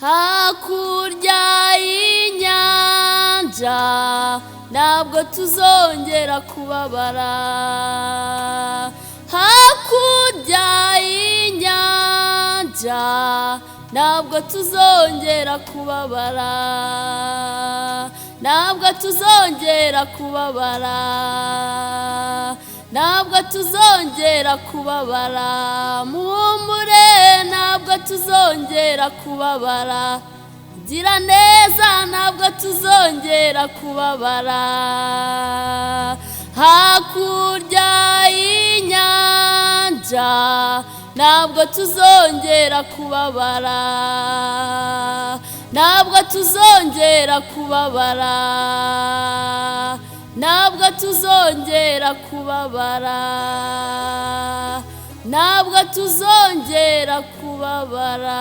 hakurya y'inyanja ntabwo tuzongera kubabara, hakurya y'inyanja ntabwo tuzongera kubabara, ntabwo tuzongera kubabara, ntabwo tuzongera kubabara, muhumure ntabwo tuzongera kubabara, gira neza ntabwo tuzongera kubabara, hakurya y'inyanja ntabwo tuzongera kubabara, ntabwo tuzongera kubabara, ntabwo tuzongera kubabara, ntabwo tuzongera kubabara.